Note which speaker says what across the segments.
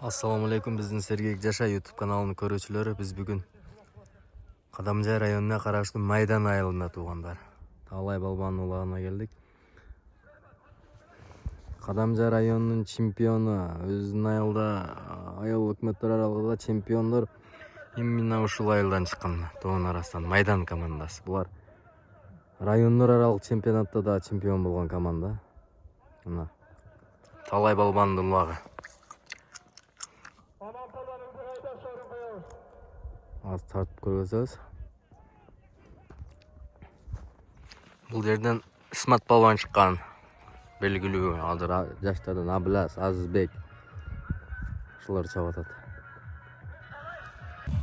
Speaker 1: Assalamu alaikum, біздің Сергей Жаша YouTube каналының көрүүчүлөрү. Біз бүгін Кадамжай районуна караштуу Майдан айылында туугандар. Талай балбанын улагына келдик. Кадамжай районунун чемпиону, өзүнүн айылда айыл өкмөттөр аралыгында чемпиондор именно ушул айылдан чыккан. Тоон арасынан Майдан командасы. Булар райондор аралык чемпионатта да чемпион болгон команда. Мына талай балбанын улагы. Az tartıp көргөзөбүз. Бул жерден Исмат балбан чыккан. Белгилүү азыр жаштардан Абылас, Азизбек ушулар чабып атат.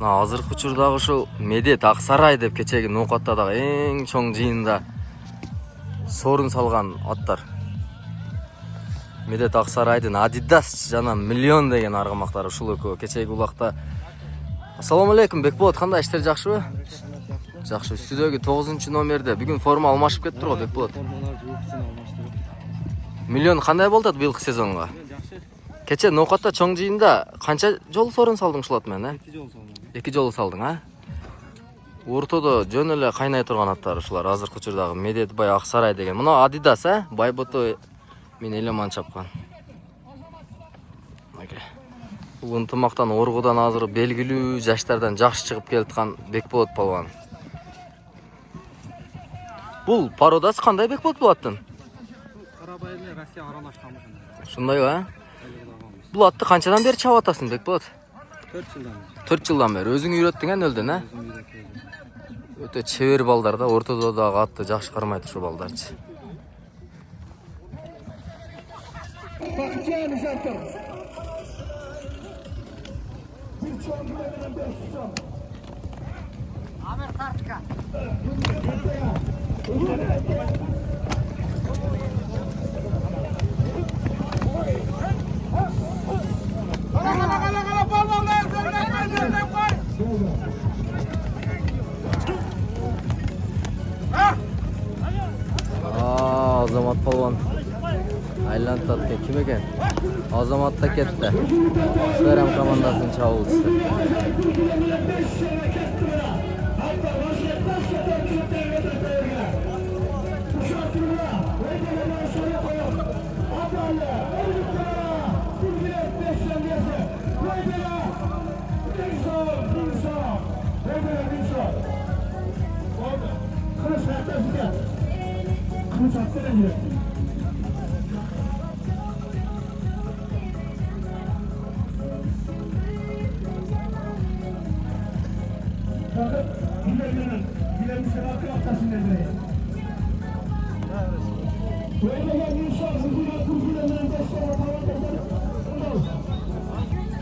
Speaker 1: Азыркы учурдагы ушул Медет Ак Сарай деп кечеги Ноокаттагы эң чоң жыйында сорун салган аттар. Медет Ак Сарайдын Адидас жана Миллион деген аргамактар ушул экөө кечеги улакта. Assalamu alaikum, Бекболот, кандай иштер жакшыбы? Жакшы. Студиодогу 9-номерде бүгүн форма алмашып кетти го, Бекболот. Миллион кандай болду быйылкы сезонго? Кече Ноокатта чоң жыйында канча жолу сорун салдың ушул ат менен,
Speaker 2: 2 жолу салдым.
Speaker 1: 2 жолу салдың, а? Ортодо жөн эле кайнай турган аттар ушулар. Азыркы учурдагы Медетбай Ак Сарай деген. Мына Адидас, а? Байбото мен Элеман чапкан. Бул ынтымактан оргудан азыр белгилүү жаштардан жакшы чыгып келаткан Бекболот балбан. Бул пародасы кандай Бекболот болаттын?
Speaker 2: Карабай менен Россия аралашкан.
Speaker 1: Шундайбы, а? Бул атты канчадан бери чабып атасың, Бекболот?
Speaker 2: 4 жылдан.
Speaker 1: 4 жылдан бери. Өзүң үйрөттүң а нөлдөн, а? Өтө чебер балдар да, ортодо дагы атты жакшы кармайт ушу балдарчы.
Speaker 3: Амир картка.
Speaker 1: Азамат балбан айланып атты. Ким экен? Азамат да кетти. Шерам командасынын чабуулчусу.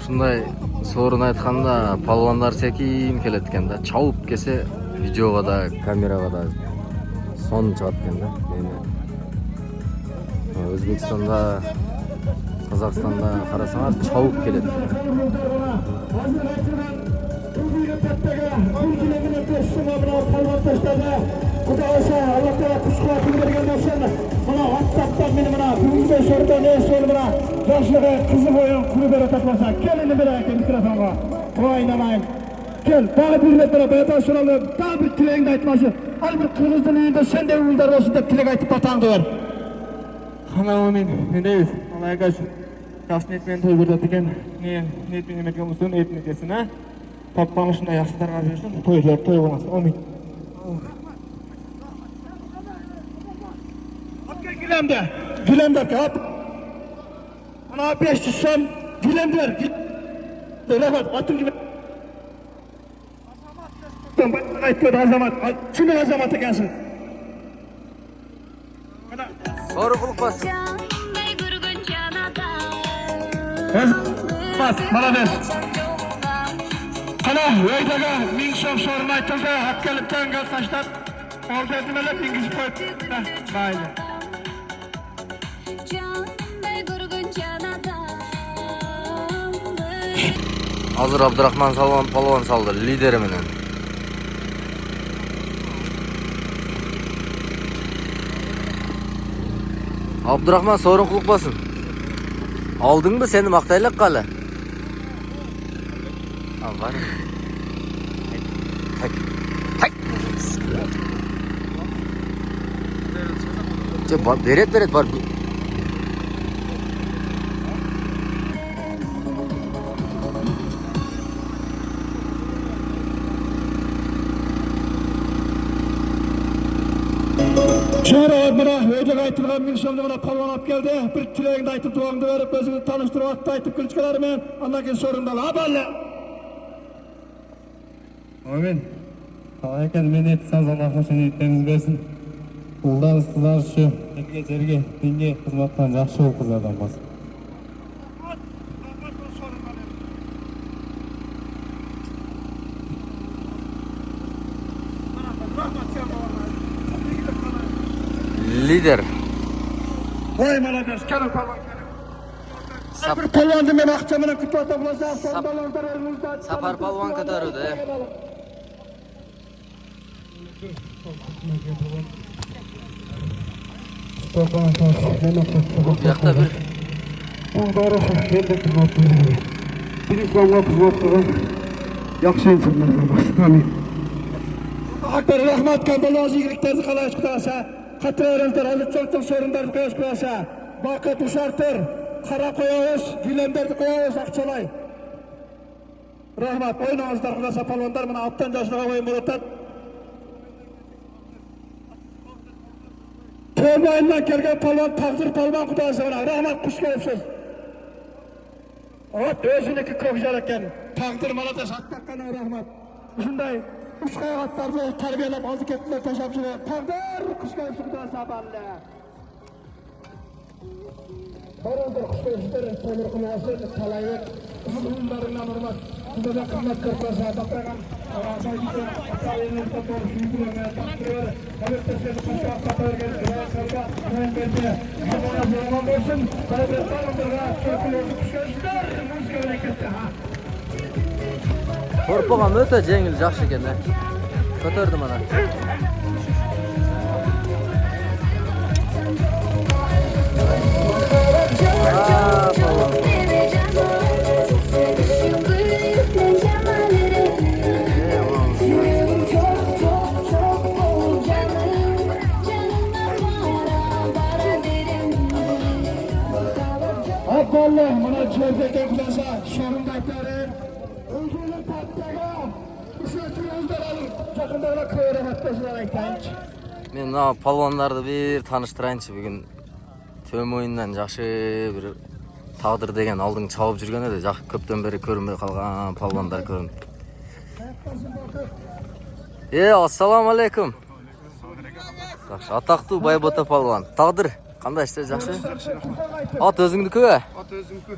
Speaker 1: Ушундай соорун айтканда палвандар секим келет экен да. Чабып келсе видеого да, камерага да сон чыгат экен да. Өзбекстанда, Казакстанда карасаңар чабып келет. Kuda olsa Allah Teala kuch-quvvatini bergan bo'lsin. Mana WhatsAppdan meni mana bugungi so'rida ne so'ri bilan yoshligi qizib o'yin klubi o'tkazmasa, kelini bilan ekan mikrofonga. O'ynamaylik. Kel, bari bir metr baytan so'ralib, bir tilingni aytmoqchi. Har bir qirg'izning uyida senday uldar bo'lsin deb tilak aytib batangni ber.
Speaker 2: Ana men ney? Alaygash. Tasniyat men to'y burada degan. Ne niyet etgan bo'lsa, niyetini desin, ha? Topqani shunday yaxshilarga bersin. To'ylar to'y bo'lmasin. Amin. Gülember kap. Ana 500 son Gülember. Rahat atın gibi. Azamat aytdı Azamat. Kimi Azamat ekansiz? Mana
Speaker 1: Soru qılıp bas.
Speaker 2: Bas, malades. Ana o'ydaga 1000 so'm sorun aytıldı. Hakkalikdan gal tashlab, oldi edimelab ingizib qo'ydi. Mayli.
Speaker 1: Азыр Абдырахман Палван салды лидери менен. Абдурахман сорун кылып басын. Алдыңбы сени мактайлак калы.
Speaker 4: Var. Tak. Beret var.
Speaker 1: Şöyle bana öyle aytılgan bir şöyle bana palvan alıp geldi. Bir tileğinde aytıp duandı verip özünü tanıştırıp attı aytıp kılıçkalarımın. Ondan keyin sorundalı. Haberle.
Speaker 2: Amin. Kalay meni etseniz Allah hoşuna etleriniz versin. Uğurlarınız kızlar şu erkek jerge dinge hizmattan жақсы ol kızlardan bolsun.
Speaker 4: Lider.
Speaker 1: Vay молодец, kelin palvan kelin. Bir palvandı men akçamını kütüp bulacağım. Sondalardan elinizden.
Speaker 4: Sapar palvan kotardı. Bu yakta bir
Speaker 1: Bu doğru. Ben de kızmat veriyorum. Bir İslam'a kızmat kılın. Yaxşı insanlar olmasın. Amin. Akbar rahmat kabulazı yiğitlerdi kalay çıkarsa. Katı öğrenler alıp çoktuk sorunlardı koyuz koyasa. Bakı duşartır. Kara koyağız. Gülemlerdi koyağız. Akçalay. Rahmat. Oynağızlar kılasa palvanlar. Buna aptan yaşlığa koyun murattan. Tövbeyinden gelgen palvan, takdir palvan kutası bana. Rahmat kuş gelipsiz. Evet, özündeki kokjalarken. Takdir malatas attakana rahmat. Şunday, üç kayakatlarını terbiyelep aldık ettiler teşapşırı. Takdir kuş gelipsiz kutası haberle. Barındır kuş gelipsizlerin tomur kınası, salayet. Bunlarından hurmat. Bunda da kıymet kırpasa, bakragan. Arasay gidiyor, atayının totor, sürdürüyor, takdir. Evet, teşekkür kuş attaklar gelip.
Speaker 4: Korpogam öte jengil жақсы eкен. Kotardım ana.
Speaker 1: Allah bana çözdeki kulasa şorundakları özünün patlağı üşütür özler alır. Çakında ona köyre batmasılar aytayınç.
Speaker 4: Men mына palvandарды bir tanıştırayınчы бүгүн. Төм oyundan жақсы bir тағдыр деген алдың чабып жүрген еді. Көптен бері көрінбей қалған palvanдар көрінді. Ассаламу алейкум. Жақсы, атақты Байбота palvan. Тағдыр, қандай істе жақсы? Ат өзіңдікі бе?
Speaker 2: Ат өзімкі.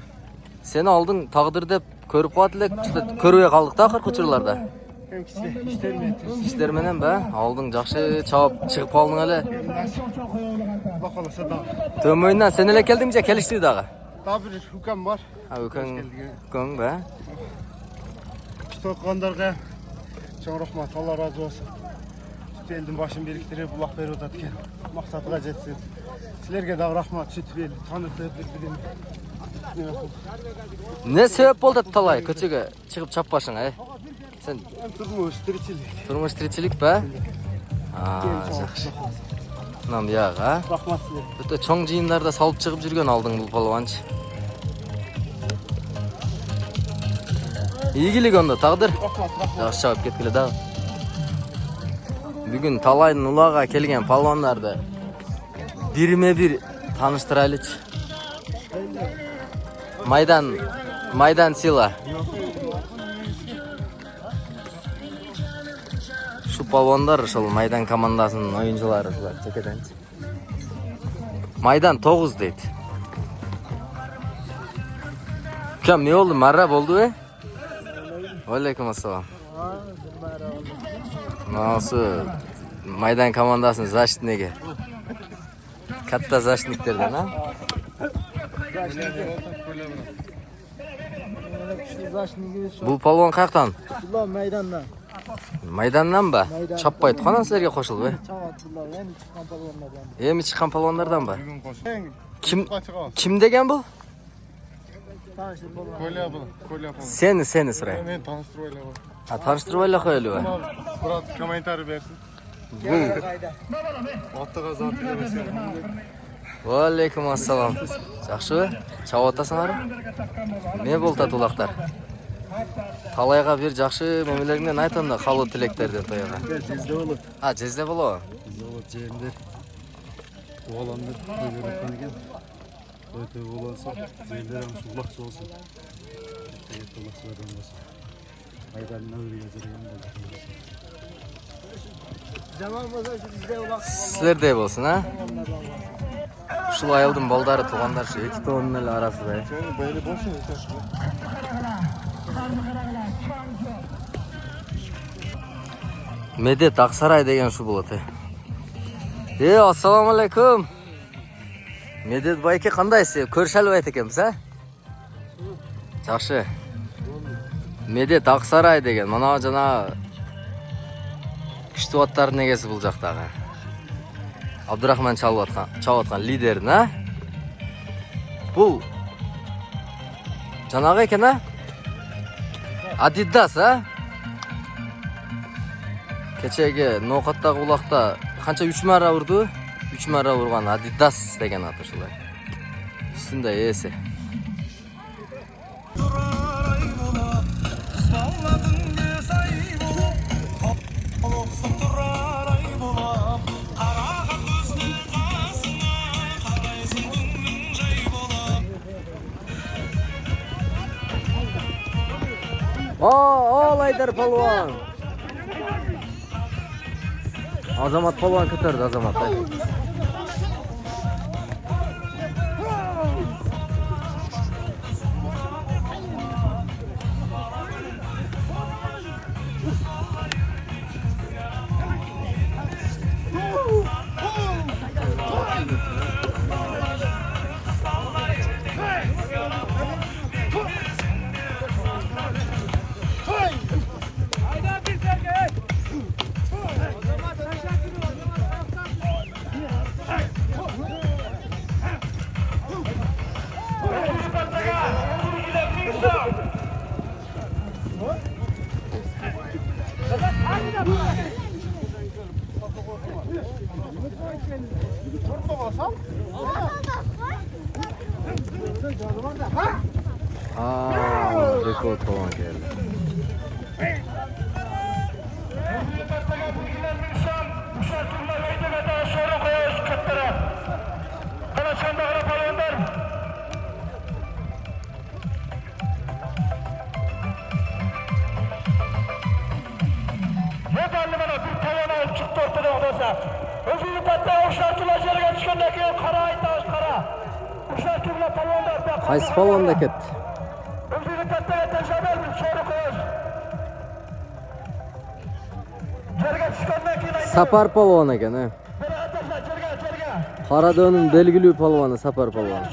Speaker 4: Сені алдың тағдыр деп көріп қалат елек, көрбей қалдық та ақыр құчырларда. İşlermenen be, aldın жақсы çabuk çıkıp kaldın hele.
Speaker 2: Bakalasa da.
Speaker 4: Tüm oyundan sen hele geldin mi? Kelişti dağı.
Speaker 2: Daha bir hüküm var.
Speaker 4: Ha hüküm be.
Speaker 2: Tutkanlarga çok rahmat, Allah razı olsun. Süt elдің başын biriktirip bulak beri odatken. Maksatıga jetsin. Sizlerge de rahmat, süt beri, tanıtıp bir.
Speaker 4: Ne sebep oldu talay kötüge çıkıp çapbaşın ay? Sen
Speaker 2: Turmuş, tiricilik.
Speaker 4: turmuş tiricilik be? Жақсы. Nam ya ha?
Speaker 2: Rahmat sizler.
Speaker 4: Öte çoğ jıyınlarda salıp çıkıp жүрген aldın bu palvanç. İyigilik onda tağdır. Жақсы çabuk ketkili dağı. Bugün talayın ulağa kelgen palvanlardı birime bir tanıştıraylıç. Maydan Sila. Şu palvanlar şol Maydan komandasının oyuncuları çekeden. Maydan 9 deydi. Kim ne oldu? Marrab oldu be? Aleyküm assalam. Nasıl? Maydan komandasının zaštitnigi. Katta zaštitniklerden ha? Bu palvon qayerdan?
Speaker 3: Bular maydandan.
Speaker 4: Maydandan mı? Çappaydı. Qana sizlerge qo'shildi be?
Speaker 3: Çavat bular, endi chiqqan palvonlardan.
Speaker 4: Emi chiqqan palvonlardan mı?
Speaker 2: Bugün koş.
Speaker 4: Kim degan bu?
Speaker 3: Tanıştırıp olmaz.
Speaker 1: Kolya yapalım.
Speaker 4: Seni sırayım.
Speaker 1: Ben tanıştırıp öyle bak.
Speaker 4: Ha, tanıştırmayla koyuluyor.
Speaker 1: Murat komentarı versin.
Speaker 3: Gel kayda.
Speaker 1: Altta zat edemezsin.
Speaker 4: Aleyküm assalam. Жақсы чабып атасыңар? Не болды атулақтар? Талайға бер жақсы мемелеріңнен айтам да қалу тілектерді тояға.
Speaker 3: Gezde olur.
Speaker 4: А, жезде боло.
Speaker 3: Gezde olur. Cemdir. Oğlandır. Böyle öğretmen Öte oğlansa. Cemdir almış. Ulakçı olsun. Evet ulakçılardan olsun. Aydan ne öyle yazarım. Zaman olsa şu bizde ulakçı.
Speaker 4: Sizlerde болсын, ha? Ушул айылдын балдары туугандар şu 2 тоонун эле арасында.
Speaker 1: Senin böyle boş ya.
Speaker 4: Медет Аксарай деген шу болот. Ассаламу алейкум. Медет байке кандайсыз? Көрүшө албайт экенбиз, а? Жакшы. Медет Аксарай деген мына жана күчтүү аттардын эгеси бул жактагы. Абдурахман чалып аткан лидерин, а? Бул жанагы экен, а? Adidas, а? Кечеги ноокаттагы улакта канча 3 мара урду? 3 мара урган Adidas деген аты ушулай. Үстүндө эси. Ал Айдар палуан. Азамат палуан көтөрдү, Азамат. Rekord falan geldi. Qaysi palvonda ketdi? Sapar palvon ekan, ha. Qaradonun belgilүү palvoni Sapar palvon.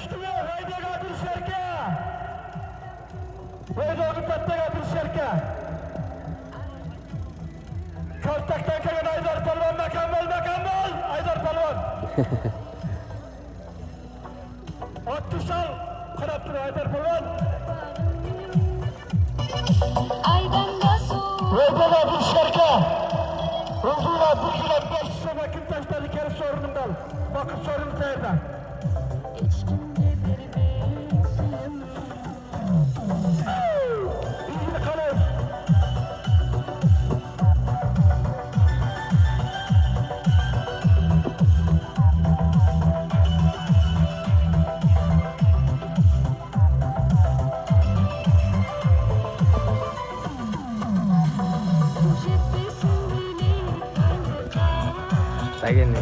Speaker 4: Begini.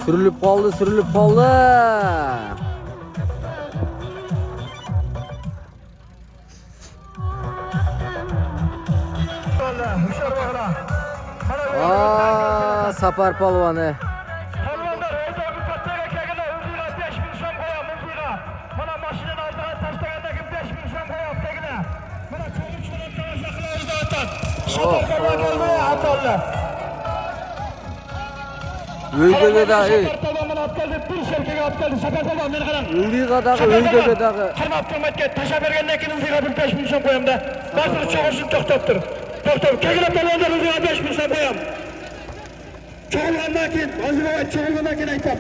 Speaker 4: Sürülüp kaldı.
Speaker 1: Atallı. Huşar bakla.
Speaker 4: Aa, Sapar palvanı.
Speaker 1: Palvanlar öyle bir patlaga kegine öldüğüne 5.000 şam koyam öldüğüne. Bana maşının altına taştağındaki 5.000 şam koyam tegine. Bana çoğu çoğun çalışaklı öldü atan. Sapar palvan gelmeye Atallı.
Speaker 4: Öydöge dağı.
Speaker 1: Sapar palvanın atkaldı. Bir şerkege atkaldı. Sapar palvan beni kalan.
Speaker 4: Ildığa dağı, öydöge dağı.
Speaker 1: Kırma kıymetke taşa bergenle ikiniz yıka bir 5.000 şam koyam da. Basını çoğursun toktoptur. Toktop. Kegine palvanlar öldüğüne 5.000 şam koyam. Çoğulgandan keyin, hozir baba çoğulgandan keyin aytам.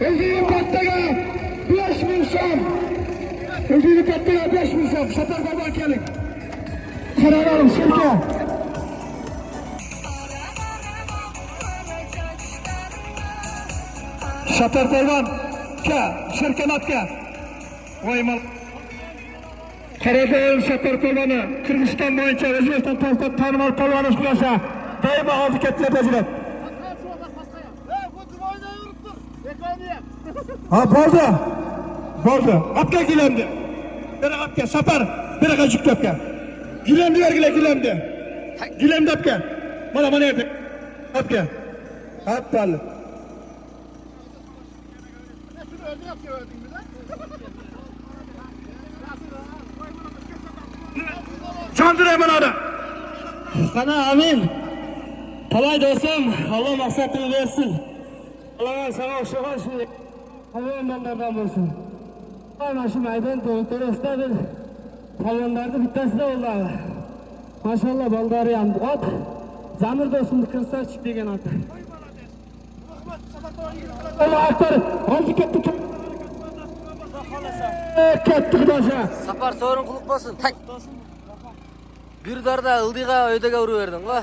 Speaker 1: O'zini pattaga 5.000 so'm. O'zini pattaga 5.000 so'm. Sapar baba keling. Qarang, shirka. Sapar polvon, shirkanatga. Voymal. Qarabağ Sapar polvoni Qirg'iziston bo'yicha O'zbekiston tarixida tanimol polvon bo'lsa, doimo harakatlarda yuradi. Ha, bo'ldi. Bo'ldi. Apga gilamdi. Biri apga Sapar, biri qajiktabga. Gilamdi bergilar gilamdi. Gilamdi apga. Mana yerda. Apga. Appal. Çandırayım bana da. Sana amin. Kolay dostum. Allah maksatını versin. Allah'a sana hoşçakal şimdi. Allah'ın bandardan olsun. Aynen şu meydan doğrultuda bir hayvanlarda bittesi de oldu abi. Maşallah baldarı yandı. At. Zamir dostum kırsa çık degen at. Allah aktar. Hangi kettik? Kettik başa.
Speaker 4: Sapar sorun kılık bolsun. Tak. Bir darda ıldığa öydöge uruverdin go.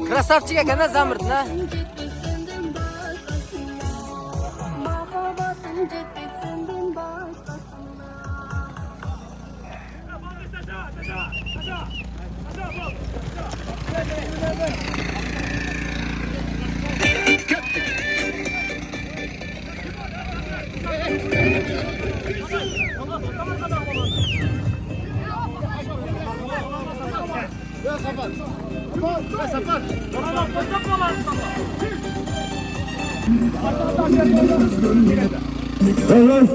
Speaker 4: Krasavчик ekan da Zamirdin ha.
Speaker 1: Evet.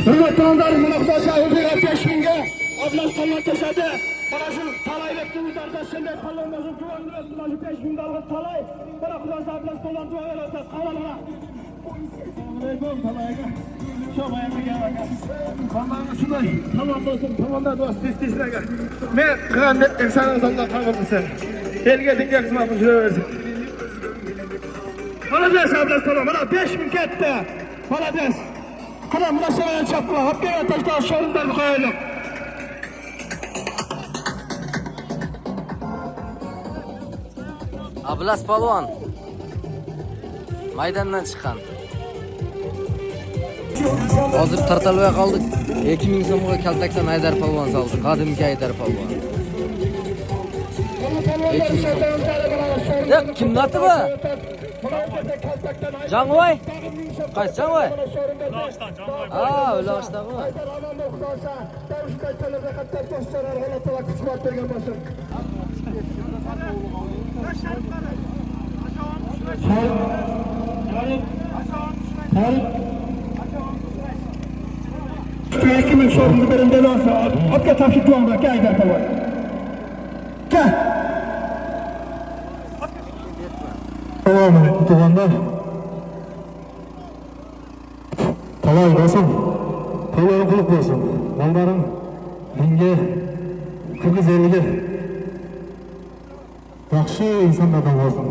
Speaker 1: Hürmet tanrılar münakbasa öldüğü 5.000'e ablas kalmak teşede. Bana şu talay bekliyoruz arkadaşlar. Kalınmazın güvenliyorsun. Bana şu 5.000 dalga talay. Bana kudası ablas dolan dua veriyoruz. Kavalına. Selamünaleyküm talayga. Çok ayakta gel bakalım. Tamam şunlar. Tamam dostum. Tamam da dost. İstisine gel. Ben kıran ettim sana sonunda kalmadım sen. Elge dinge kısma bu süre versin. Malades ablas dolan. Bana 5.000 kette. Malades. Kıran buna seven çapkıla. Hep gene taşta sorunlar bu koyalım.
Speaker 4: Ablas palvon. Maydandan chiqqan. Hozir tartalmay qoldik. 2000 so'mga kaltakdan Haydar palvon soldi. Qadimgi Haydar palvon. 2000 so'm. Yo'q, kimni oti bu? Jangoy? Qaysi Jangoy? Aa, Ulag'ishdagi.
Speaker 1: Kimin sorunu birinde varsa Hakk'a taşı duvarda gel der falan. Gel. Tamam duvarlar. Talay basın. Talay kılık basın. Malların binge kırgız eliga. Yaxshi insanlardan olsun.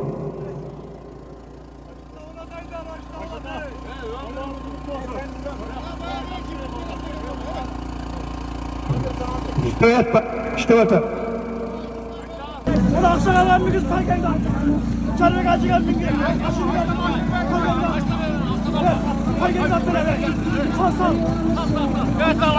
Speaker 1: Evet, işte bakın.
Speaker 5: Ulan akşam bir kız parkaydı. Çarpık açık bir kız. Parkaydı attılar. Sağ sağ. Evet sağ ol.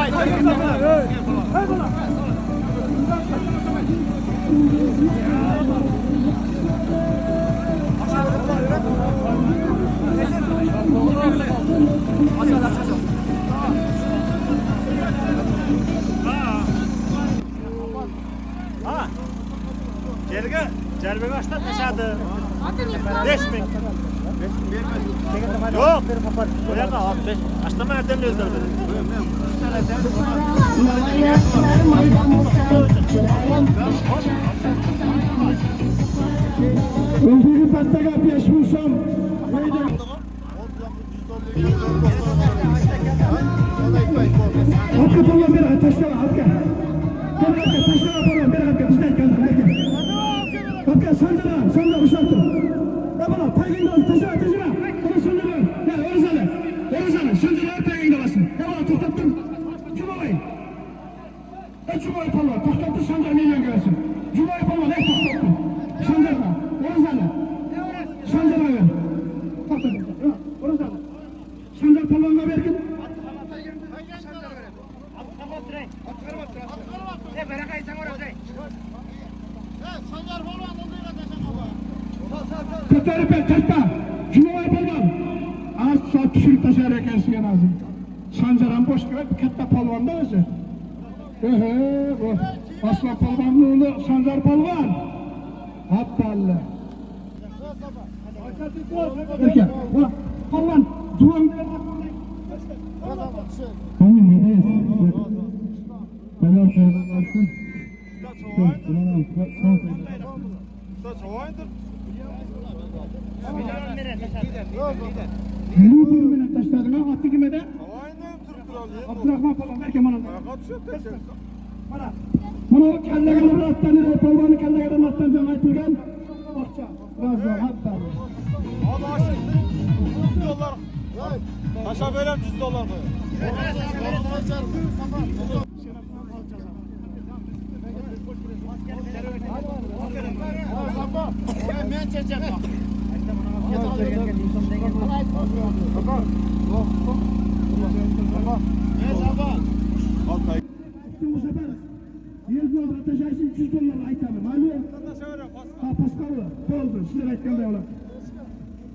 Speaker 1: Verme kaçta taşadı. 5 bin. Yok. Koyarda abi 5. Açlama erden özler dedi. Özgürlük patlaka peşmişim. Hakka tolla bir taşlama hakka. Taşlama falan bir hakka bizden kaldı. Hakka sandıra uşaktı. Ya bana paygın taşlama. Bunu sandıra. Ya Orizale. Sandıra paygın olasın. Ya bana toplattın. Cuma'yı. Cuma'yı falan toplattı sandıra milyon görürsün. Cuma'yı falan ne toplattın? Sandıra. Orizale. Sandıra ver. Orizale. Sandıra falan verkin. Katarı ben taşta. Cuma'yı falan. Az saat pişirip taşar ekersin en azı. Sancaran boş gibi katta palvan da özü. O Aslan palvanın oğlu Sancar palvan. Hattalle. Erken. Palvan. Duvan bir Amin ne Selam selam olsun. Yeni bir millet taşlarına attı kime de? Abdurrahman falan belki bana. Bana kelle kadar attanır, palvanı kelle kadar attanır aytılgan. Bakça, razı hatta.
Speaker 6: Abi aşık, $100. Taşa verem $100 mı? Ben çekeceğim bak.
Speaker 1: Bu sefer $100 atacaksın $200 aytanı. Malum. Ha paskalı. Oldu. Sizler aytkan da yola.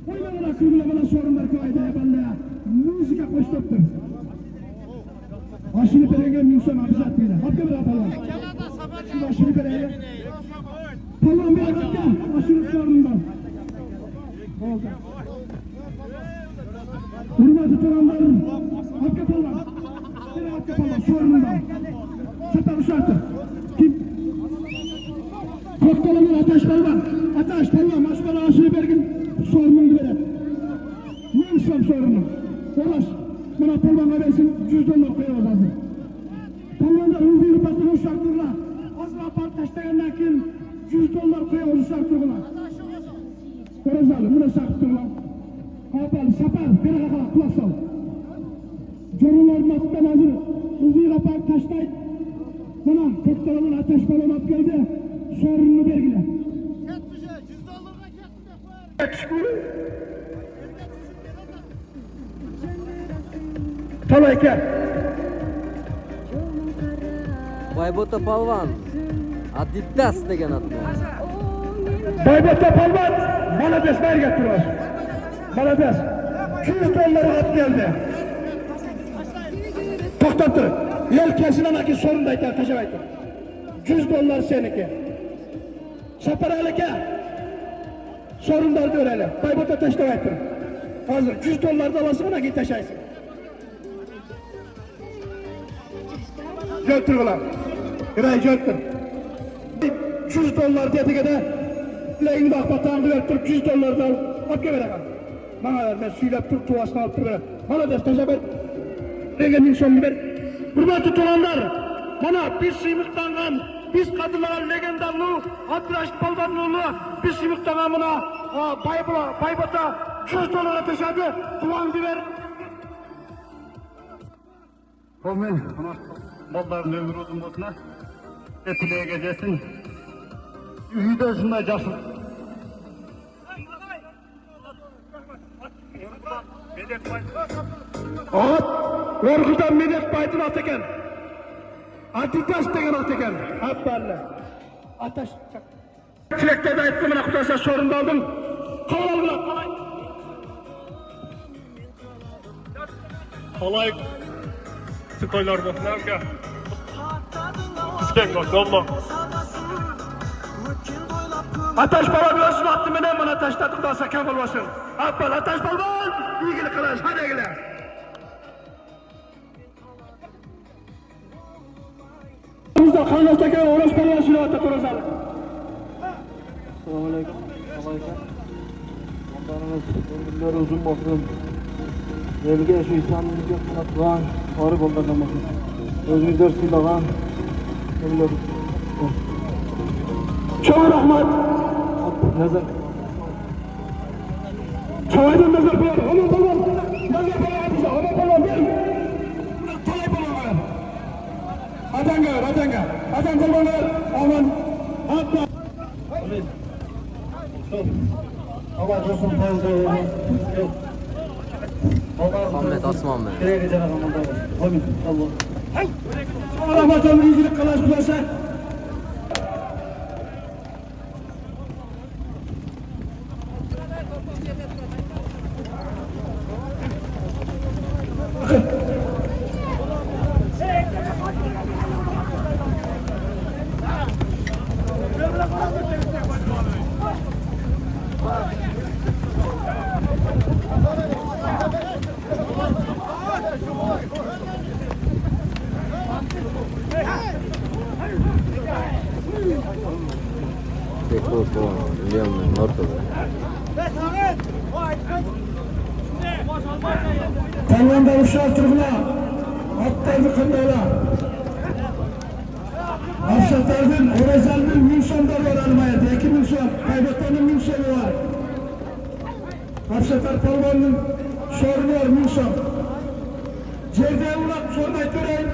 Speaker 1: Oynamalar kırgılamalar sorunlar kolayda yapanlar. Müzika koştuptur. Aşırı perenge Müslüman hapizat bile. Hakkı bir yapalım. Şimdi aşırı perenge. Palvan bir hakkı. Aşırı sorundan. Oldu. Vurma tutulanların. Hakkı palvan. Bir hakkı palvan sorundan. Çatal uşaktır. Kim? Koktalı'nın ateş palvan. Ateş palvan. Maşbara aşırı bergin. Sorunun gibi. Ne İslam sorunu? Ulaş. Bana palvana versin $100 koyuyoruz hazır. Palvanda hızlı patron uşaktırlar. Asla partaştayandan kim $100 koyuyoruz uşaktırlar. Korazalı, buna şaktırlar. Kapalı, sapar, bir kakala, kulak sal. Corular mattan hazır. Hızlı partaştay. Bana koktalanın ateş balon at geldi. Sorununu vergiler. Talayken.
Speaker 4: Baybota palvan. Adidas degan atma.
Speaker 1: Baybota palvan. Malades ver getiriyor. Malades. $200 at geldi. Toktattı. Yelkesinden aki sorundayken taşavaydı. $100 seninki. Saparalike. Sorunlar öyle. Baybota taşavaydı. Hazır. $100 da alasın buna git taşaysın. Götür ulan. Giray götür. $100 dedik de leyin bak batağını götür $100 da al. Hakkı ver ağam. Bana ver ben süylep dur tuvasını alıp ver. Bana da taşa ver. Rengenin sonunu ver. Burada tutulanlar bana biz sıyımıktangan biz kadınlar legendarlı Abdüraş Palvanlıoğlu biz sıyımıktangan buna Baybota $100 taşadı. Tuvan ver. Olmayın. Malların ömrü uzun olsun. Etiliğe gecesin. Üyde şunday casın. At! Orkudan medet baydın at eken. Adidas degen at eken. Habbarla. Ataş. Çilekte de ettim bana kutasa sorunda aldım. Kaval al buna.
Speaker 6: Kolay. Sıkaylar bak ne yapıyor? İstek bak valla.
Speaker 1: Ataş balon ölsün attı menen bana taşladık da sakan olmasın. Abbal ataş balon. İlgili kılaş hadi ilgili. Bizde Kaynaş'taki Oğuz balon silahı kuracağız.
Speaker 2: Selamünaleyküm. Onlarımız ömürleri uzun olsun. Elge şu İslam'ın gökten atılan tarih onlardan bakın. Özümüzler silahın. Ömürler.
Speaker 1: Çok rahmet.
Speaker 2: Nazar.
Speaker 1: Çoğaydan nazar koyar. Aman balon. Nazar koyar atışa. Aman balon ver. Talay balon ver. Adanga ver. Adanga. Adanga balon ver. Aman. Atla. Aman dostum fazla.
Speaker 4: Ahmet Asman be.
Speaker 1: Nereye gidecek aman balon. Amin. Allah. Hay. Çok rahmet ömrü ilgili kalaş bulasa.
Speaker 4: Tekrar falan. Biliyorum ben ortada.
Speaker 1: Talvanda uşağı tırgına. Atlardı kındala. Afşatlardın, Orezal'ın Mülson'da var almaya. 2 Mülson. Kaybetmenin Mülson'u var. Afşatlar Talvan'ın sorunu var Mülson. Cevde uğrak sormayı töreyim.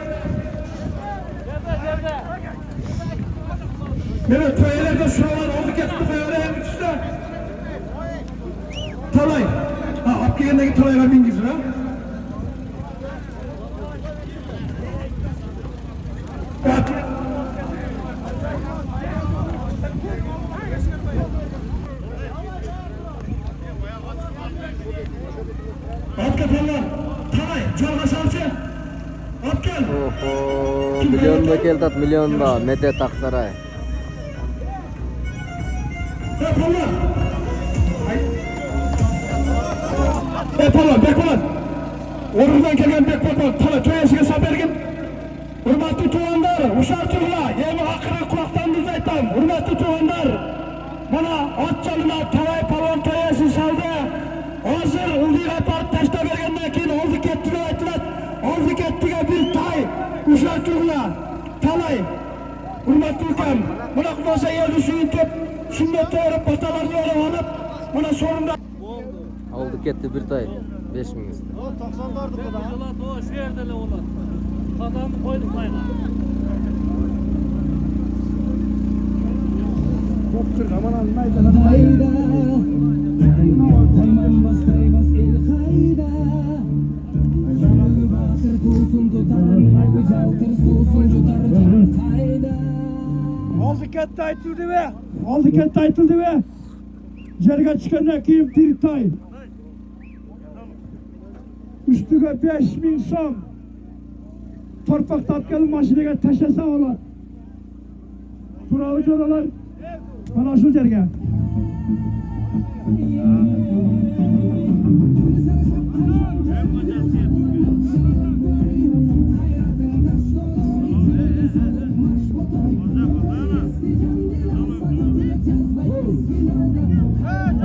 Speaker 1: Evet, köylerde şuralar olduk ettik öğrenim üstte. Talay. Ha, Abkiyen'deki Talay'a bingiz ha. Bak. Abkatallar. Talay, çalga salçı. Abkel.
Speaker 4: Oho. Milyonda keltat milyonda. Medet Aksaray.
Speaker 1: Yapalım. Yapalım, yapalım. Ordudan kelgen Bekbatan, tala köyesiga sabergin. Hurmatli tuğanlar, uşar turla, yemi akırı kulaklarınızı aytam. Hurmatli tuğanlar, bana at çalına Talay Palvan köyesi saldı. Hazır uldiga apart taşta bergenden keyin oldu kettiga aytilat. Oldu kettiga bir tay, uşar turla, Talay. Hurmatli ukam, bunaqa bo'lsa yerni suyuntib, shunday to'g'ri patalarni olib olib, mana sonunda
Speaker 4: Oldu ketdi bir tay. 5000 isti.
Speaker 6: O 90'lardı bu da.
Speaker 5: O şu yerde olan. Kazanı koyduk aynen.
Speaker 1: Oldu ketdi aytıldı ve oldu ketdi aytıldı ve yerga chiqqandan keyin bir tay ustiga 5000 so'm torpaq topgan mashinaga tashlasa oladi. Turovi jo'ralar mana shu yerga.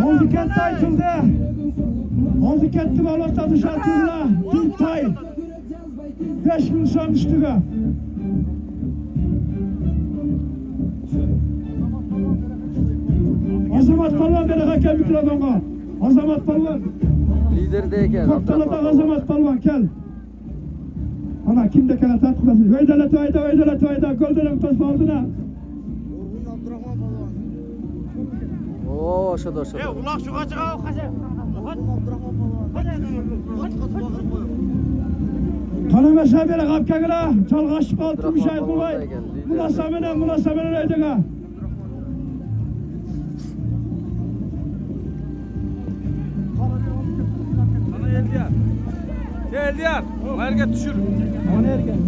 Speaker 1: Oldu ketdi aytıldı. Oldu ketdi valot dışarıda. Bir tay. 5000 so'm ustiga. Azamat Palvan beri hakem mikrofonga. Azamat Palvan.
Speaker 4: Liderde ekan.
Speaker 1: Toptalada Azamat Palvan gel. Ana kimde kala tat kılasın. Veydala tuvayda. Goldenem tosma aldına.
Speaker 4: Oo, şurada.
Speaker 6: Ulak şu kaçığa o kaçı.
Speaker 1: Kanama sabere kapkagıla. Çalgaşıp altı müşahit bulay. Munasamene öydüğe.
Speaker 6: Gel Eldiyar. Ergen düşür.
Speaker 1: Ana ergen.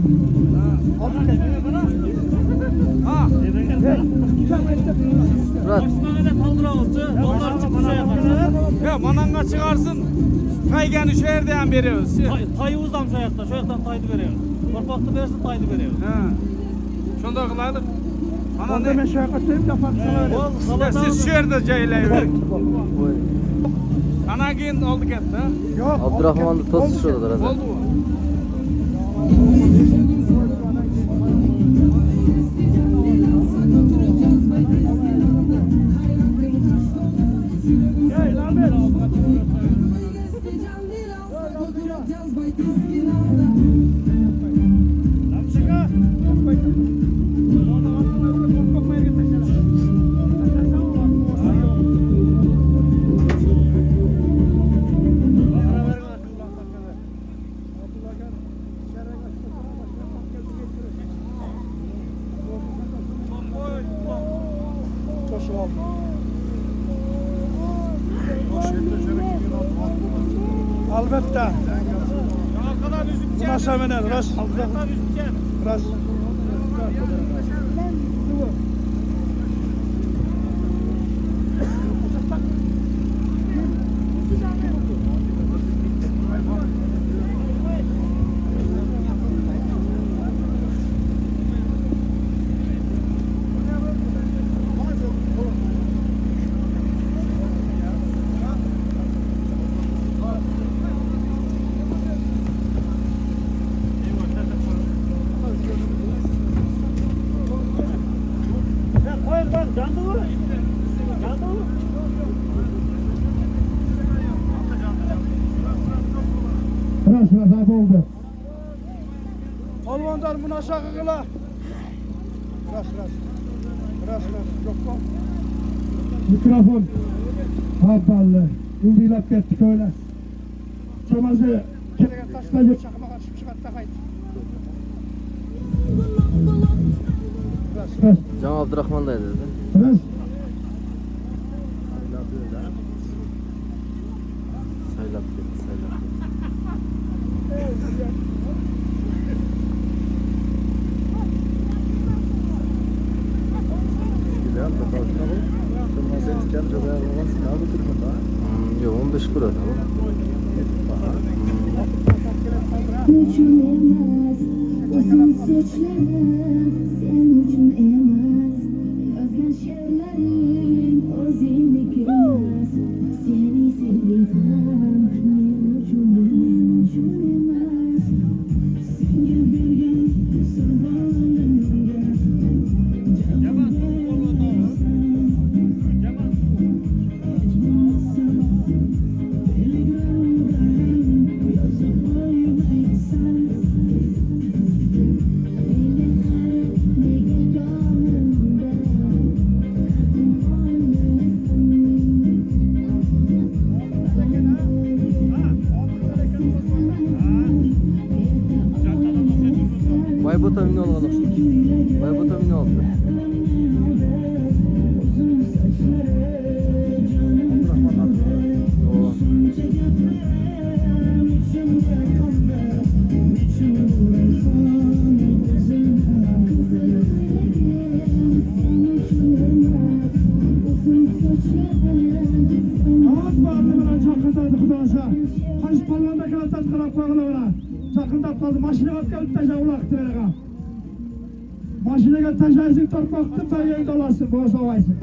Speaker 4: Murat.
Speaker 6: Ya mananga çıkarsın. Kaygani şu yerden veriyoruz.
Speaker 5: Tayı uzam şu ayakta. Şu ayaktan taydı veriyoruz. Torpaklı versin taydı veriyoruz.
Speaker 6: Şunda kılaydık.
Speaker 1: Onda ben şarkıtayım da farklı.
Speaker 6: Siz şu yerde caylayıverin. Ana giyin olduk etti ha.
Speaker 1: Yok.
Speaker 4: Abdurrahman'da tost şuradadır hadi.
Speaker 6: Oldu mu?
Speaker 1: Albatta.
Speaker 6: Arkadan üzüm
Speaker 1: Buna sevinen rast.
Speaker 6: Arkadan üzüm
Speaker 1: Rast. Rast abi oldu. Almanlar buna sakıkla. Rast. Yok mu? Mikrofon. Haballı. Ündilat gettik öyle. Çamazı. Taşlayıp. Rast.
Speaker 4: Can Abdurrahman da dedi.
Speaker 1: Rast.
Speaker 4: Saylap dedi, saylap. Yok 15 kuruş.
Speaker 7: Uçunemez, uzun saçlarım sen uçun emez. Yazgan şiirlerim özünü kırmaz. Seni sevdiğim men uçun emez. Sen gibi sarılalım
Speaker 4: Baybota mini olalım. Baybota mini oldu.
Speaker 1: Maşinaga taşaysın torpaqni tayyangda olasın, bo'z ovaysın.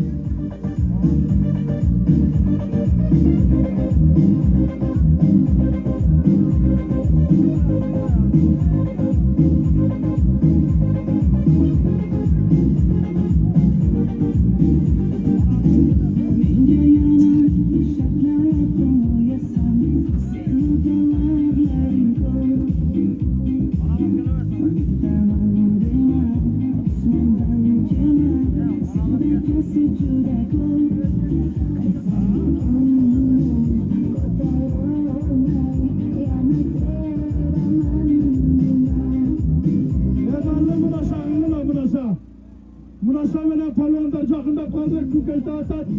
Speaker 1: Münasebelen palvanda жақында қазір көкешті атады.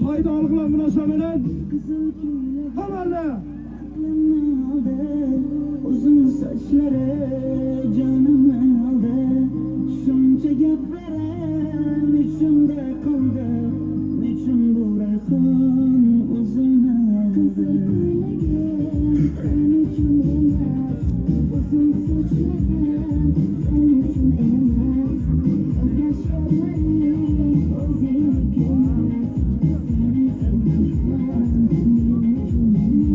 Speaker 1: Тайды алғыла münasebelen. Havalı.
Speaker 7: Uzun saçları canımı aldı. Son
Speaker 1: Bunca gaplarım içimde kaldı. Niçin bu rakım uzun
Speaker 7: Kızıl koylarım sen için emas. Uzun saçlarım sen için emas. Özgen şerlerim özeni gülmez. Seni sevmem benim için emas.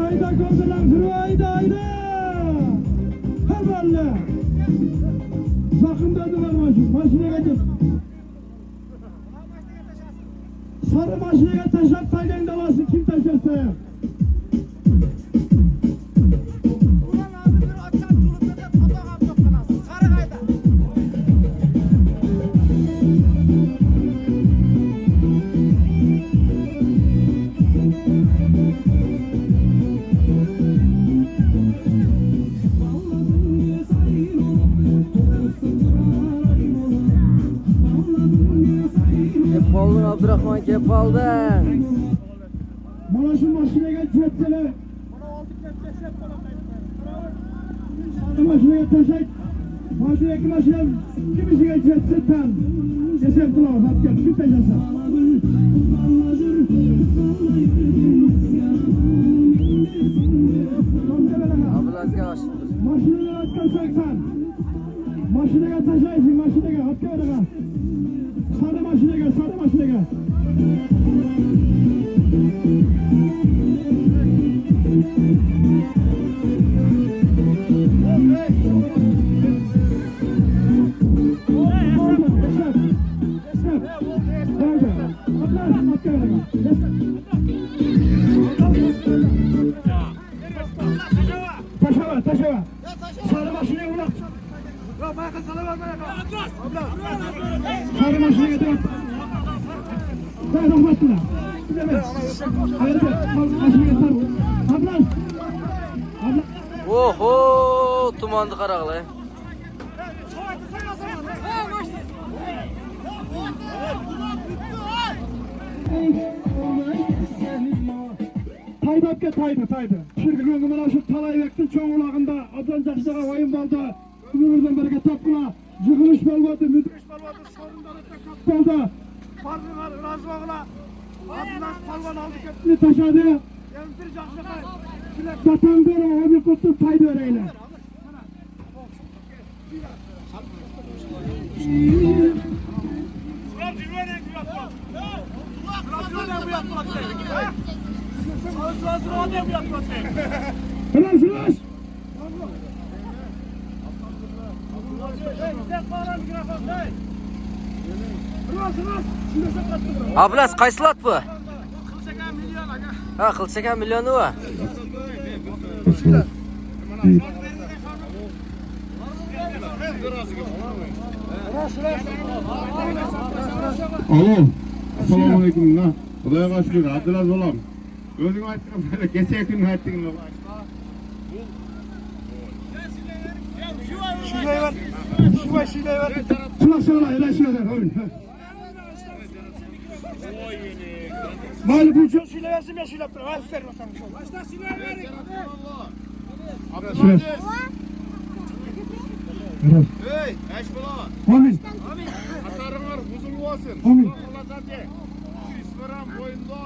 Speaker 1: Hayda kozlar sürü hayda. Haberle. Sakın dediler maşineye gidin. Sarı maşineye taşak taygen davası kim taşarsa ya.
Speaker 6: Ulan ağzı bir açan çulukta da tabak yok kanası. Sarı kayda.
Speaker 4: Kep aldın Abdurrahman, kep aldın.
Speaker 1: Bana şu maşineye cetsene. Sarı maşineye taşak. Maşineki maşine kimisine cetse tam. Desem kulağı hadi gel kim taşarsa.
Speaker 4: Ambulans yavaş.
Speaker 1: Maşineye atkarsan. Maşineye taşaysın maşineye hadi gel. Sarı maşineye sarı maşineye. Taşa. Sarı maşineye uğrak.
Speaker 6: Ya bana sana var bana.
Speaker 1: Sarı maşineye dön. Sen rahmetine. Hayır, maşineye sar. Ablan.
Speaker 4: Oho, tumandı karaqlı.
Speaker 1: Taydı. Şirki göngümün aşıp talay vektin çoğun ulağında Adlan Cakşağa vayın balda ömürden bereket tapkına Jıgılış balvadı, müdürüş balvadı, sorundalıkta kap balda
Speaker 6: Pardon razı oğla. Ambulans palvan aldık hep.
Speaker 1: Ne taşadı?
Speaker 6: Yemtir Cakşakay.
Speaker 1: Zatan görü o bir kutu taydı öreyle.
Speaker 6: Ulan cilvene gibi yapma. Ulan cilvene gibi yapma. Sağ o ne bu yapma.
Speaker 1: Helal sulaş!
Speaker 4: Ambulans qaysilat bu? Ha, Qilchakan milyoni bu.
Speaker 8: Alo, assalomu alaykum. Xudoga shukr, Abdulaziz bolam. O'zing aytgan mana kecha kun aytding.
Speaker 6: Şilever. Şilever.
Speaker 1: Sula, helal sula. Mali bu çok
Speaker 6: Şileversin ya şilep dur. Hadi ver bakalım. Başta şilever.
Speaker 1: Sula.
Speaker 8: Hey, aş bola.
Speaker 1: Amin.
Speaker 8: Atarыңар buzulib olsun.
Speaker 1: Amin.
Speaker 8: Allah tace. İsmeram boyunda.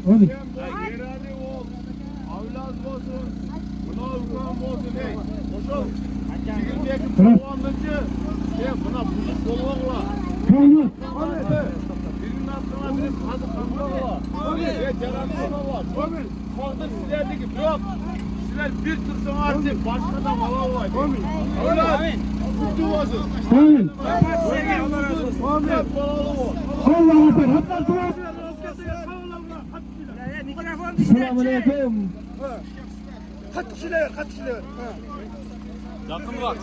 Speaker 1: Amin.
Speaker 8: Yerali ol. Avlad olsun. Buna ulkan olsun hey. Oşol. Çigirdeki polvonchi. Buna buzuk polvonlar.
Speaker 1: Kalma.
Speaker 8: Birinin aklına bir kazık kandılar. Jaranlar. Kaldır sizlerdeki yok. Sizler bir tursun artık başka da mala var. Amin. Kutu olsun.
Speaker 1: Amin.
Speaker 6: Allah razı olsun.
Speaker 1: Amin. Allah'a emanet. Hatta dua. Selamun aleyküm.
Speaker 6: Kaç kişiler?
Speaker 3: Yakınrak.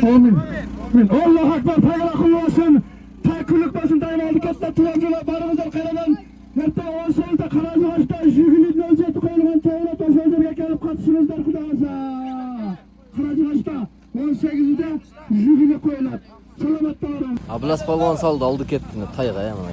Speaker 1: Amin. Allahu Ekber. Peygamber olsun. Karadan ertaga 18'de Karacıgaç'ta Jiguli 07 koyulgan to'g'ri to'shollarga kelib qatnashingizlar xudo xolsa. Karacıgaç'ta 18'de Jiguli koyuladi. Salomat bo'ling.
Speaker 4: Ablas palvon saldı aldı ketdi tayga ya mana.